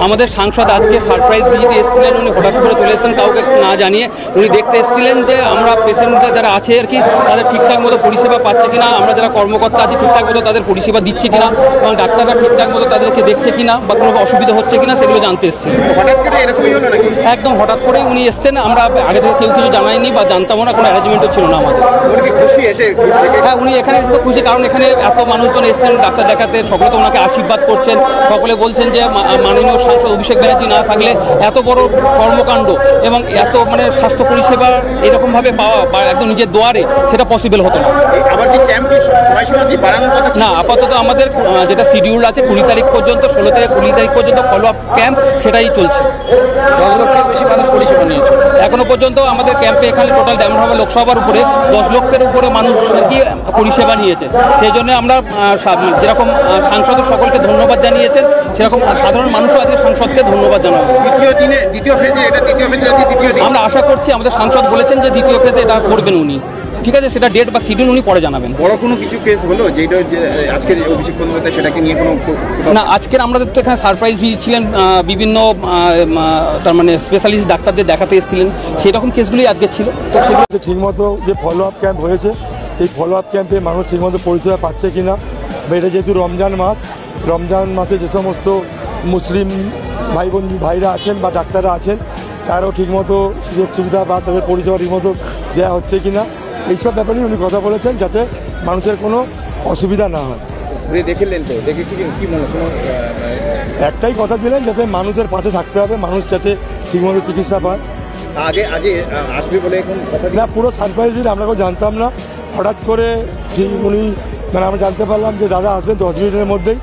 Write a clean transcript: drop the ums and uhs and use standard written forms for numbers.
আমাদের সাংসদ আজকে সারপ্রাইজ ভিজিটে এসেছিলেন, উনি হঠাৎ করে চলে এসেছেন কাউকে না জানিয়ে। উনি দেখতে এসেছিলেন যে আমরা পেশেন্টরা যারা আছে আর কি তাদের ঠিকঠাক মতো পরিষেবা পাচ্ছে কিনা, আমরা যারা কর্মকর্তা আছি ঠিকঠাক মতো তাদের পরিষেবা দিচ্ছি কিনা, এবং ডাক্তাররা ঠিকঠাক মতো তাদেরকে দেখছে কিনা বা কোনো অসুবিধা হচ্ছে কিনা সেগুলো জানতে এসেছিলেন। একদম হঠাৎ করেই উনি এসছেন, আমরা আগে থেকে কেউ কিছু জানাইনি বা জানতামও না, কোনো অ্যারেঞ্জমেন্টও ছিল না আমাদের। হ্যাঁ, উনি এখানে এসে তো খুশি, কারণ এখানে এত মানুষজন এসছেন ডাক্তার দেখাতে, সকলে তো ওনাকে আশীর্বাদ করছেন, সকলে বলছেন যে মাননীয় সাংসদ অভিষেক ব্যানার্জি না থাকলে এত বড় কর্মকাণ্ড এবং এত মানে স্বাস্থ্য পরিষেবা এরকমভাবে পাওয়া বা একদম নিজের দুয়ারে সেটা পসিবল হতো না। না, আপাতত আমাদের যেটা শিডিউল আছে 20 তারিখ পর্যন্ত, 16 থেকে 20 তারিখ পর্যন্ত ফলো আপ ক্যাম্প সেটাই চলছে। 10 লক্ষের বেশি মানুষ পরিষেবা নিয়েছে এখনো পর্যন্ত আমাদের ক্যাম্পে। এখানে টোটাল ডায়মন্ড লোকসভার উপরে 10 লক্ষের উপরে মানুষ কি পরিষেবা নিয়েছে। সেই জন্য আমরা যেরকম সাংসদ সকলকে ধন্যবাদ জানিয়েছেন, সেরকম সাধারণ মানুষও আজকে সাংসদকে ধন্যবাদ জানাবো। আমরা আশা করছি, আমাদের সাংসদ বলেছেন যে দ্বিতীয় ফেজে এটা করবেন উনি। ঠিক আছে, সেটা ডেট বা শিডিউল উনি পরে জানাবেন। বড় কোনো কিছু কেস হলো যেটা আজকের অভিষেক বন্দ্যোপাধ্যায় সেটাকে নিয়ে কোনো না, আজকের আমাদের তো এখানে সারপ্রাইজ ছিলেন, বিভিন্ন তার মানে স্পেশালিস্ট ডাক্তারদের দেখাতে এসেছিলেন, সেই রকম কেসগুলি আজকে ছিল। তো সেগুলো ঠিকমতো যে ফলো আপ ক্যাম্প হয়েছে, সেই ফলো আপ ক্যাম্পে মানুষ ঠিকমতো পরিষেবা পাচ্ছে কিনা, এটা যেহেতু রমজান মাস, রমজান মাসে যে সমস্ত মুসলিম ভাইরা আছেন বা ডাক্তাররা আছেন তারাও ঠিকমতো সুযোগ সুবিধা বা তাদের পরিষেবা ঠিকমতো দেওয়া হচ্ছে কিনা, এইসব ব্যাপারে উনি কথা বলেছেন যাতে মানুষের কোনো অসুবিধা না হয়। একটাই কথা দিলেন, যাতে মানুষের পাশে থাকতে হবে, মানুষ যাতে ঠিকমতো চিকিৎসা পায়। আগে আসবে বলে এখন না, পুরো সারপ্রাইজ দিন আমরা কেউ জানতাম না, হঠাৎ করে উনি মানে আমরা জানতে পারলাম যে দাদা আসবেন 10 মিনিটের মধ্যেই।